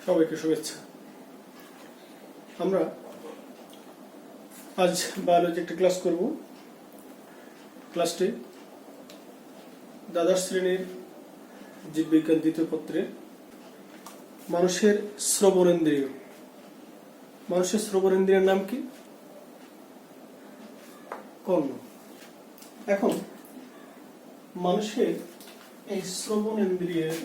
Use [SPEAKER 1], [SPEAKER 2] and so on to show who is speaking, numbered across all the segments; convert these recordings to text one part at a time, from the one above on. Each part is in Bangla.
[SPEAKER 1] সবাইকে শুভেচ্ছা। আমরা আজ বায়োলজি একটা ক্লাস করব। ক্লাসটি দ্বাদশ শ্রেণীর জীববিজ্ঞান দ্বিতীয় পত্রে মানুষের শ্রবণেন্দ্রিয়। মানুষের শ্রবণেন্দ্রিয়ের নাম কি? কর্ণ। এখন মানুষের এই শ্রবণেন্দ্রিয়ের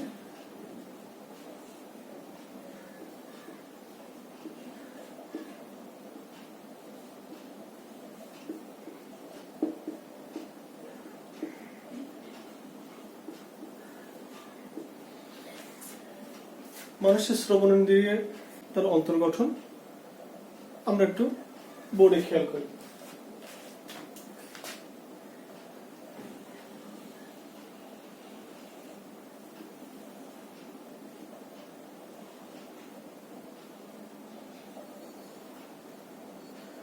[SPEAKER 1] শ্রবণেন্দ্রিয়ের তার অন্তর্গঠন আমরা একটু বোর্ডে খেয়াল করি।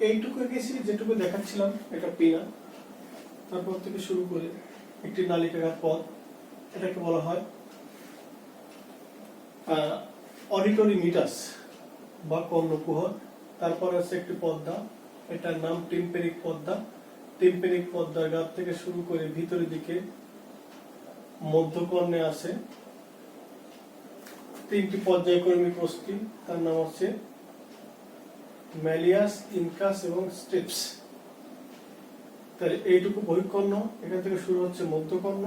[SPEAKER 1] এইটুকু গেছি, যেটুকু দেখাচ্ছিলাম এটা পিনা, তারপর থেকে শুরু করে একটি নালিকাকার পথ, এটাকে বলা হয় অডিটরি মিটাস বা কর্ণকুহর। তারপর আছে একটি পর্দা, এটার নাম টিম্পেনিক পর্দা। টিম্পেনিক পর্দার গাত থেকে শুরু করে ভিতরের দিকে মধ্যকর্ণে আছে তিনটি পর্যায়ক্রমিক অস্থি, তার নাম হচ্ছে ম্যালিয়াস, ইনকাস এবং স্টেপস। তাহলে এইটুকু বহিঃকর্ণ, এখান থেকে শুরু হচ্ছে মধ্যকর্ণ।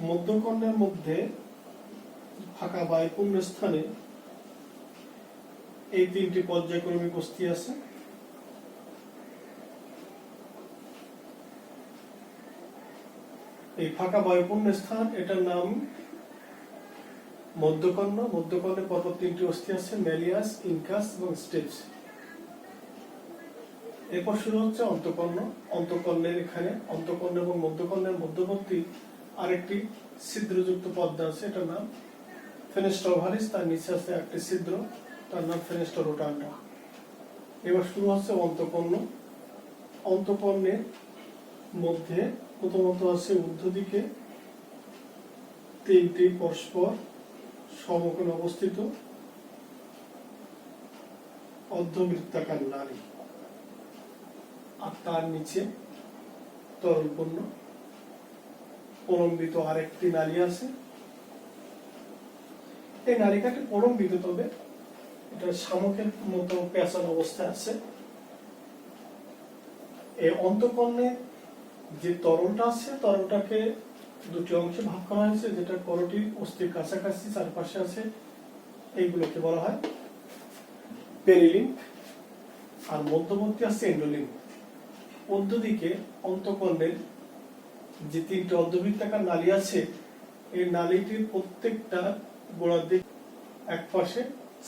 [SPEAKER 1] মধ্যকর্ণের মধ্যে ফাঁকা বায়ুপূর্ণ স্থানে এই তিনটি পর্যায়ক্রমিক অস্থি আছে। এই ফাঁকা বায়ুপূর্ণ স্থান, এটার নাম মধ্যকর্ণ। মধ্যকর্ণে পরপর তিনটি অস্থি আছে, ম্যালিয়াস, ইনকাস এবং স্টেপস। এরপর শুরু হচ্ছে অন্তঃকর্ণ। অন্তঃকর্ণের এখানে অন্তঃকর্ণ এবং মধ্যকর্ণের মধ্যবর্তী আরেকটি ছিদ্রযুক্ত পর্দা আছে, এটার নাম ফেনেস্টা ওভারিস। তার নিচে আছে একটি ছিদ্র, তার নাম ফেনেস্টা রোটান্ডা। এবার শুরু হচ্ছে অন্তঃকর্ণ। অন্তঃকর্ণের মধ্যে প্রথমত আছে ঊর্ধ্ব দিকে তিনটি পরস্পর সমকোণে অবস্থিত অর্ধবৃত্তাকার নালী, আর তার নিচে তরলপূর্ণ প্রলম্বিত আরেকটি নালী আছে। এই নালিকাটি প্রলম্বিত, তবে এটা শামুকের মতো পেঁচানো অবস্থায় আছে। এই অন্তঃকর্ণে যে তরলটা আছে, তরলটাকে দুটি অংশে ভাগ করা হয়েছে, যেটা করোটি অস্থির কাছাকাছি চারপাশে আছে, এইগুলোকে বলা হয় পেরিলিঙ্ক, আর মধ্যবর্তী আছে এন্ডোলিঙ্ক। মধ্যদিকে অন্তঃকর্ণের যে তিনটি অর্ধবৃত্তাকার নালী আছে, এই নালীটির প্রত্যেকটা গোড়ার দিক এক পাশে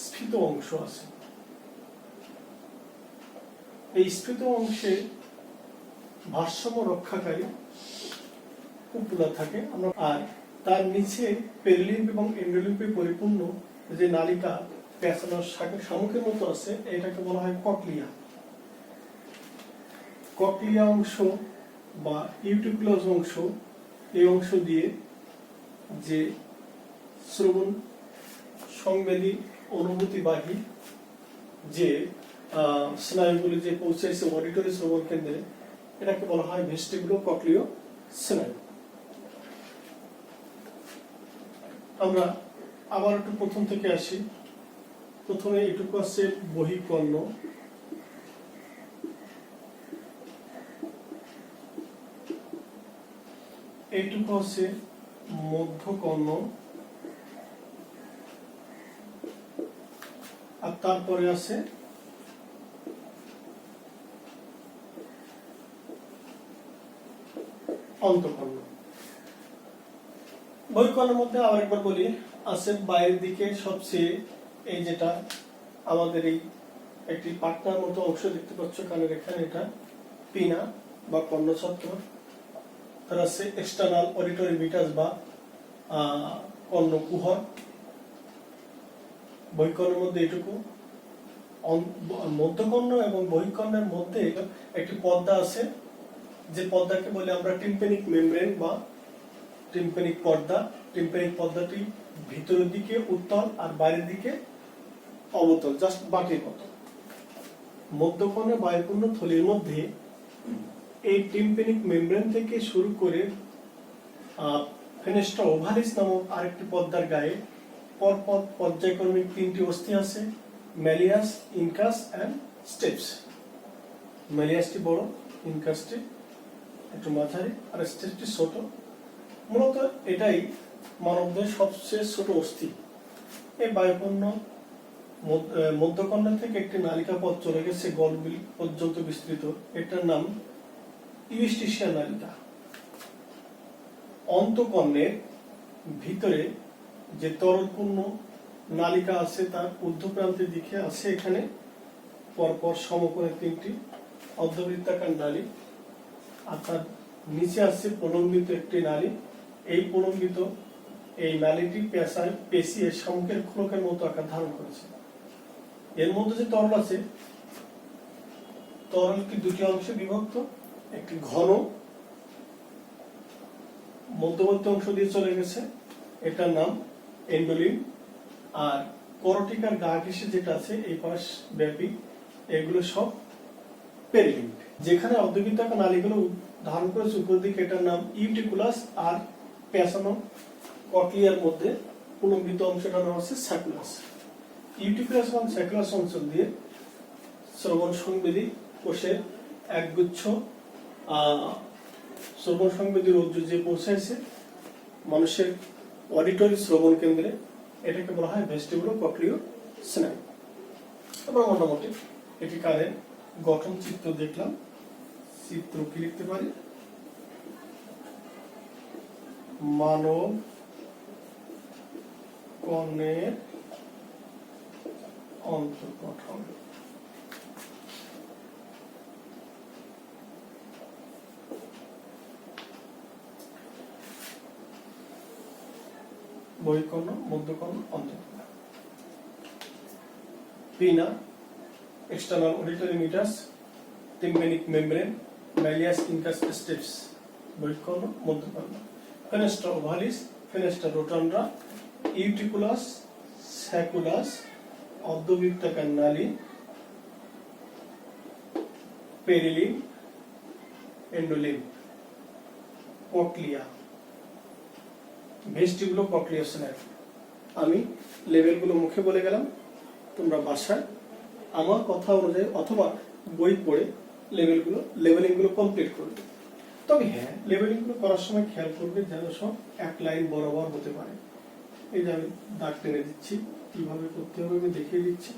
[SPEAKER 1] স্ফীত অংশ আছে। এই স্ফীত অংশে ভারসাম্য রক্ষাকারী কুপুলা থাকে, আর তার নিচে পেরিলিম্ফ এবং এন্ডোলিম্ফে পরিপূর্ণ যে নালিকা পেঁচানোর শামুকের মতো আছে, এটাকে বলা হয় ককলিয়া। ককলিয়া অংশ বা ইউটিকুলাস অংশ, এই অংশ দিয়ে যে শ্রবণ সংবেদী অনুভূতিবাহী যে স্নায়ুগুলি যে পৌঁছাইছে অডিটরি শ্রবণ কেন্দ্রে, এটাকে বলা হয় ভেস্টিবুলো ককলিয় স্নায়ু। আমরা আবার একটু প্রথম থেকে আসি। প্রথমে এটুকু আছে বহিঃকর্ণ। এইটুকু আছে মধ্যকর্ণ, আর তারপরে আছে অন্তঃকর্ণ। বহিঃকর্ণের মধ্যে আবার একবার বলি, আছে বাইরের দিকে সবচেয়ে এই যেটা আমাদের এই একটি পাটনার মতো অংশ দেখতে পাচ্ছ কানের এখানে, এটা পিনা বা কর্ণছত্র। তার আছে এক্সটার্নাল অডিটরি মিটাস বা কর্ণকুহর। বহিঃকর্ণের মধ্যে এটুকু। মধ্যকর্ণ এবং বহিঃকর্ণের মধ্যে একটি পর্দা আছে, যে পর্দাকে বলে আমরা টিম্পেনিক মেমব্রেন বা টিম্প্যানিক পর্দা। টিম্প্যানিক পর্দাটি ভিতরের দিকে উত্তল আর বাইরের দিকে অবতল, জাস্ট বাটির মতো। মধ্যকর্ণে বায়ুপূর্ণ থলির মধ্যে এই টিম্প্যানিক মেমব্রেন থেকে শুরু করে ফেনেস্ট্রা ওভালিস নামক আরেকটি পর্দার গায়ে পরপর পর্যায়ক্রমে তিনটি অস্থি আছে, ম্যালিয়াস, ইনকাস এন্ড স্টেপস। ম্যালিয়াসটি বড়, ইনকাসটি একটু মাঝারি আর স্টেপসটি ছোট। মূলত এটাই মানবদের সবচেয়ে ছোট অস্থি। এই বায়ুপূর্ণ মধ্যকর্ণ থেকে একটি নালিকা পথ চলে গেছে গলবিল পর্যন্ত বিস্তৃত, এটার নাম ইউস্টিশিয়ান নালিকা। অন্তঃকর্ণের ভিতরে যে তরলপূর্ণ নালিকা আছে তার ঊর্ধ্বপ্রান্তের দিকে আছে এখানে পরপর সমকোণে তিনটি অর্ধবৃত্তাকার নালী, আর তার নিচে আছে প্রলম্বিত একটি নালী। এই প্রলম্বিত এই নালীটি পেশি এর শামুকের খোলকের মতো আকার ধারণ করেছে। এর মধ্যে যে তরল আছে, তরলটি দুটি অংশে বিভক্ত, একটি ঘন মধ্যবর্তী অংশ দিয়ে চলে গেছে, এটার নাম এন্ডোলিন, আর করটিকার গা ঘেঁষে যেটা আছে এই পাশ ব্যাপী, এগুলো সব পেরিলিম্ফ। যেখানে অর্ধবৃত্তাকার নালীগুলো ধারণ করেছে উপর দিকে, এটার নাম ইউটিকুলাস, আর পেছানো ককলিয়ার মধ্যে প্রলম্বিত অংশটার নাম আছে স্যাকুলাস। ইউটিকুলাস এবং স্যাকুলাস অঞ্চল দিয়ে শ্রবণ সংবেদী কোষের একগুচ্ছ শ্রবণ সংবেদী রজ্জু যে পৌঁছাইছে মানুষের অডিটরি শ্রবণ কেন্দ্রে, এটাকে বলা হয় ভেস্টিবুলো-ককলিয় স্নায়ু। আমরা মোটামুটি এটি কানের গঠন চিত্র দেখলাম। চিত্র কি লিখতে পারি? মানব কর্ণের অন্তর্গঠন। বহিঃকর্ণ, মধ্যকর্ণ, অন্তঃকর্ণ। পিনা, external auditory meatus, tympanic membrane, malleus, incus, stapes, বহিঃকর্ণ, মধ্যকর্ণ। Fenestra ovalis, fenestra rotunda, utriculus, sacculus, অর্ধবৃত্তাকার নালী, পেরিলিম্ফ, এন্ডোলিম্ফ, ককলিয়া, ভেস্টিবুলো-ককলিয় স্নায়ু। আমি লেভেলগুলো মুখে বলে গেলাম, তোমরা বাসায় আমার কথা অনুযায়ী অথবা বই পড়ে লেভেলিংগুলো কমপ্লিট করবে। তবে হ্যাঁ, লেভেলিংগুলো করার সময় খেয়াল করবে যেন সব এক লাইন বরাবর হতে পারে। এই যে আমি দাগ টেনে দিচ্ছি, কিভাবে করতে হবে আমি দেখিয়ে দিচ্ছি।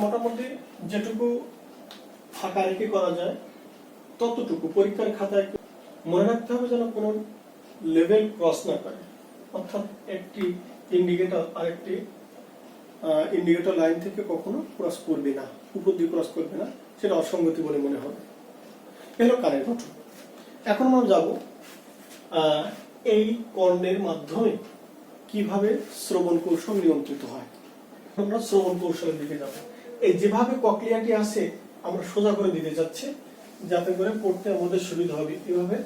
[SPEAKER 1] মোটামুটি যেটুকু ফাঁকা রেখে করা যায় ততটুকু পরীক্ষার খাতায় মনে রাখতে হবে যেন কোনো লেভেল ক্রস না করে। অর্থাৎ একটি ইন্ডিকেটর আরেকটি ইন্ডিকেটর লাইন থেকে কখনো ক্রস করবে না, উপর দিয়ে ক্রস করবে না, সেটা অসঙ্গতি বলে মনে হবে। এলো কানের গঠন। এখন আমরা যাব এই কর্ণের মাধ্যমে কিভাবে শ্রবণ কৌশল নিয়ন্ত্রিত হয়। আমরা শ্রবণ কৌশলের দিকে যাব। এই যেভাবে ককলিয়াটি আছে আমরা সোজা করে দিতে যাচ্ছি যাতে করে পড়তে আমাদের সুবিধা হবে। কিভাবে?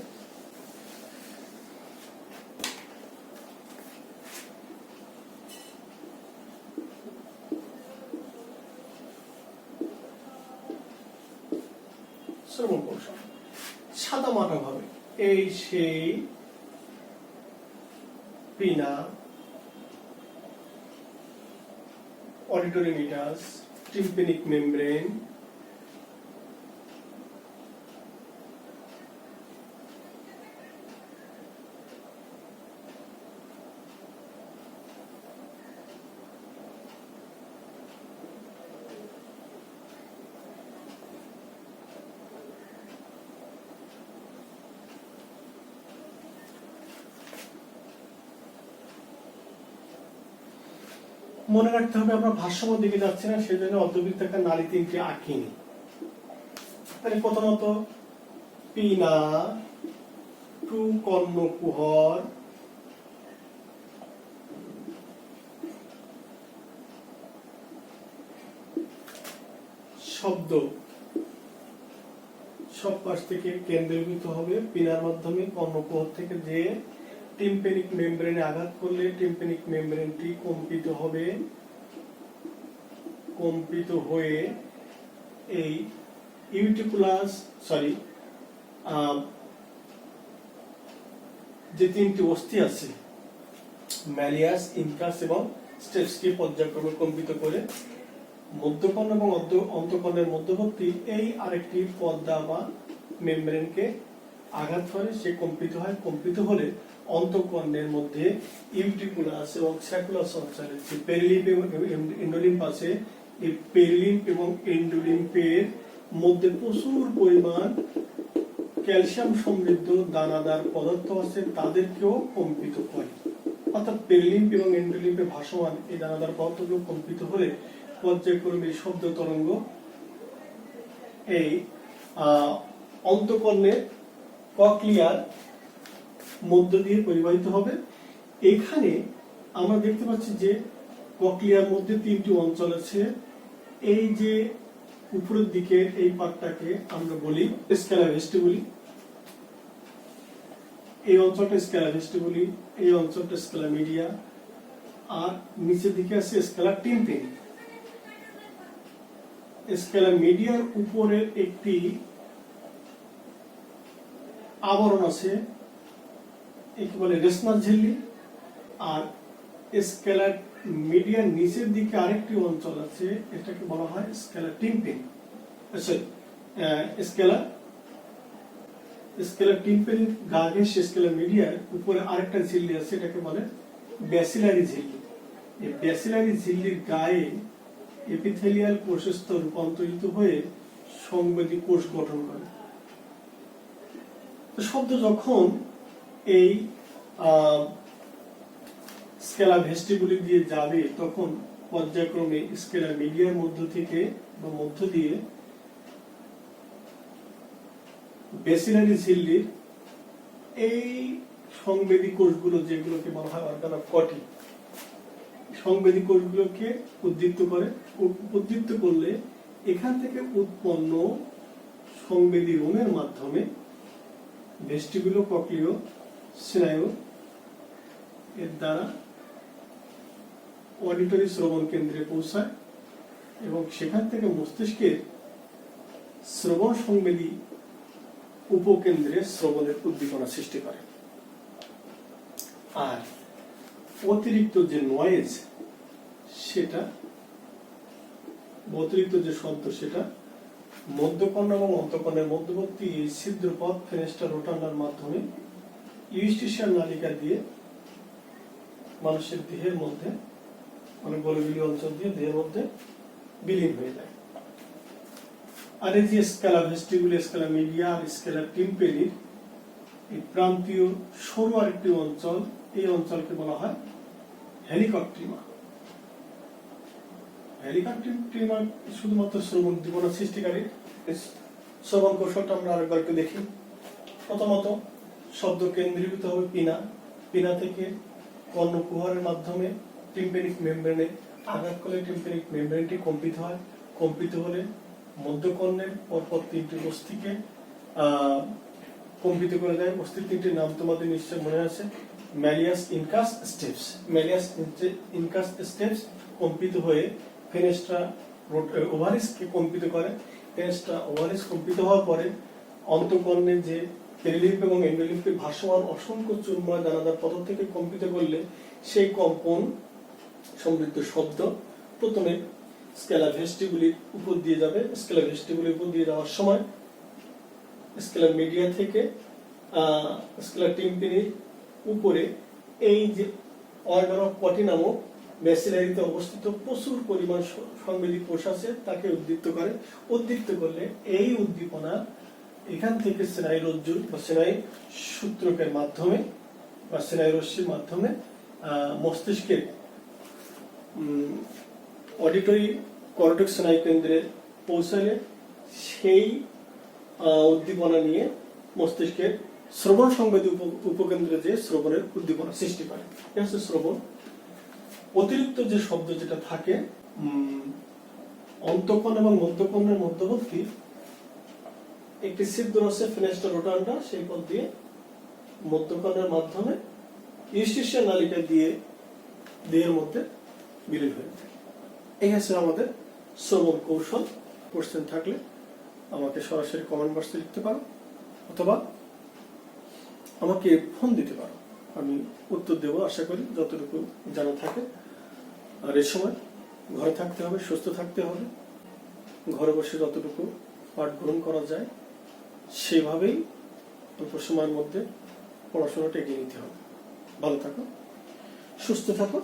[SPEAKER 1] শ্রবণ কৌশল সাদা মাটা ভাবে, এই সেই পিনা, auditory meatus, tympanic membrane, মনে রাখতে হবে আমরা ভারসাম্য দিকে যাচ্ছি না, সেজন্য অর্ধবৃত্তাকার নালী তিনটি আঁকিনি। তাহলে প্রথমত পিনা টু কর্ণকুহর শব্দ সব পাশ থেকে কেন্দ্রীভূত হবে পিনার মাধ্যমে কর্ণকুহর থেকে যে টিম্প্যানিক মেমব্রেনে আঘাত করলে টিম্প্যানিক মেমব্রেনটি কম্পিত হয়ে এই যে তিনটি অস্থি আছে ম্যালিয়াস, ইনকাস এবং স্টেপসকে পর্যায়ক্রমে কম্পিত করে মধ্যকর্ণ এবং অন্তঃকর্ণের মধ্যবর্তী এই আরেকটি পর্দা বা মেমব্রেনকে আঘাত করে, সে কম্পিত হয়। কম্পিত হলে অন্তঃকর্ণের মধ্যে ইউটিকুলাস এবং স্যাকুলাস অঞ্চলের যে পেরিলিম্ফ এবং এন্ডোলিম্ফ আছে, এই পেরিলিম্ফ এবং এন্ডোলিম্ফের মধ্যে প্রচুর পরিমাণ ক্যালসিয়াম সমৃদ্ধ দানাদার পদার্থ আছে, তাদেরকেও কম্পিত করে। অর্থাৎ পেরিলিম্ফ এবং এন্ডোলিম্ফে ভাসমান এই দানাদার পদার্থগুলো কম্পিত হলে পর্যায়ক্রমে শব্দ তরঙ্গ এই অন্তঃকর্ণের কক্লিয়ার মধ্য দিয়ে পরিবাহিত হবে। এখানে আমরা দেখতে পাচ্ছি যে কক্লিয়ার মধ্যে তিনটি অঞ্চল আছে। এই যে উপরের দিকে এই পার্টটাকে আমরা বলি স্কেলা ভেস্টিবুলি, এই অঞ্চলটা স্কেলা ভেস্টিবুলি, এই অঞ্চলটা স্কেলা মিডিয়া, আর নিচের দিকে আছে স্কেলা টিম্প্যানি। স্কেলা মিডিয়ার উপরে একটি আবরণ আছে, একে বলে রেসনার ঝিল্লি, আর স্কেলা মিডিয়ার নিচের দিকে আরেকটি অঞ্চল আছে, এটাকে বলা হয় স্কেলা টিম্প্যানি। স্কেলা টিম্প্যানির গা ঘেঁষে স্কেলা মিডিয়ার উপরে আরেকটা ঝিল্লি আছে, এটাকে বলে ব্যাসিলারি ঝিল্লি। এই ব্যাসিলারি ঝিল্লির গায়ে এপিথেলিয়াল কোষের স্তর রূপান্তরিত হয়ে সংবেদী কোষ গঠন করে। শব্দ যখন এই স্কেলা ভেস্টিবুলি দিয়ে যাবে, তখন পর্যায়ক্রমে স্কেলা মিডিয়ার মধ্য থেকে বা মধ্য দিয়ে ব্যাসিলারি ঝিল্লির এই সংবেদী কোষগুলো, যেগুলোকে বলা হয় অর্গান অফ কটি, সংবেদী কোষগুলোকে উদ্দীপ্ত করে। উদ্দীপ্ত করলে এখান থেকে উৎপন্ন সংবেদী রোমের মাধ্যমে ভেস্টিবুলো কক্লিয় স্নায়ু এর দ্বারা অডিটরি শ্রবণ কেন্দ্রে পৌঁছায় এবং সেখান থেকে মস্তিষ্কের শ্রবণ সংবেদী উপকেন্দ্রে শ্রবণের উদ্দীপনা সৃষ্টি করে। আর অতিরিক্ত যে নয়েজ, সেটা অতিরিক্ত যে শব্দ, সেটা মধ্যকর্ণ এবং অন্তঃকর্ণের মধ্যবর্তী এই ছিদ্রপথ ফেনেস্টা রোটান্ডার মাধ্যমে ইউস্টিশিয়াল নালিকা দিয়ে মানুষের দেহের মধ্যে, মানে গলবিলীয় অঞ্চল দিয়ে দেহের মধ্যে বিলীন হয়ে যায়। আর এই যে স্কেলা ভেস্টিবুলি, স্কেলা মিডিয়া আর স্কেলা টিম্প্যানির এই প্রান্তীয় সরু আরেকটি অঞ্চল, এই অঞ্চলকে বলা হয় হেলিকপ্ট্রিমা। হেলিকপ্ট্রিমা শুধুমাত্র শ্রবণ উদ্দীপনা সৃষ্টিকারী। শ্রবণ কৌশলটা আমরা আরেকবার একটু দেখি। প্রথমত শব্দ কেন্দ্রীভূত হবে পিনা, পিনা থেকে কর্ণকুহরের মাধ্যমে টিম্প্যানিক মেমব্রেনে আঘাত করলে টিম্প্যানিক মেমব্রেনটি কম্পিত হয়। কম্পিত হলে মধ্যকর্ণের পরপর তিনটি অস্থিকে কম্পিত করে দেয়। অস্থির তিনটির নাম তোমাদের নিশ্চয় মনে আছে, malleus, incus, steps. Malleus, incus, steps কম্পিত হয়ে ফেনেস্ট্রা ওভারিসকে কম্পিত করে। ফেনেস্ট্রা ওভারিস কম্পিত হওয়ার পরে অন্তঃকর্ণের যে পেরিলিম্ফ এবং এন্ডোলিম্ফে ভাসমান অসংখ্য চুম্বক দানাদার পদার্থ থেকে কম্পিত করলে সেই কম্পন সমৃদ্ধ শব্দ প্রথমে স্কেলা ভেস্টিবুলির উপর দিয়ে যাবে। স্কেলা ভেস্টিবুলির উপর দিয়ে যাওয়ার সময় স্কেলা মিডিয়া থেকে স্কেলা টিম্প্যানির উপরে এই যে অর্গান অফ কটি নামক ব্যাসিলারিতে অবস্থিত প্রচুর পরিমাণ সংবেদী কোষ আছে, তাকে উদ্দীপ্ত করে। উদ্দীপ্ত করলে এই উদ্দীপনা এখান থেকে স্নায়ুরজ্জু বা স্নায়ু সূত্রকের মাধ্যমে বা স্নায়ুরশ্মির মাধ্যমে মস্তিষ্কের অডিটরি করটিক স্নায়ু কেন্দ্রে পৌঁছালে সেই উদ্দীপনা নিয়ে মস্তিষ্কের শ্রবণ সংবেদী উপকেন্দ্রে যে শ্রবণের উদ্দীপনা সৃষ্টি করে। এটা হচ্ছে শ্রবণ। অতিরিক্ত যে শব্দ যেটা থাকে অন্তঃকণ এবং মধ্যকর্ণের মধ্যবর্তী একটি ছিদ্র আছে ফেনেস্টা রোটান্ডা, সেই পথ দিয়ে মধ্যকর্ণের মাধ্যমে ইউস্টিশিয়াল নালিকা দিয়ে দেহের মধ্যে বিলীন হয়ে থাকে। এই হচ্ছে আমাদের শ্রবণ কৌশল। কোশ্চেন থাকলে আমাকে সরাসরি কমেন্ট বক্সে লিখতে পারো অথবা আমাকে ফোন দিতে পারো, আমি উত্তর দেব আশা করি যতটুকু জানা থাকে। আর এই সময় ঘরে থাকতে হবে, সুস্থ থাকতে হবে, ঘরে বসে যতটুকু পাঠ গ্রহণ করা যায় সেভাবেই অল্প সময়ের মধ্যে পড়াশোনাটা এগিয়ে নিতে হবে। ভালো থাকো, সুস্থ থাকো।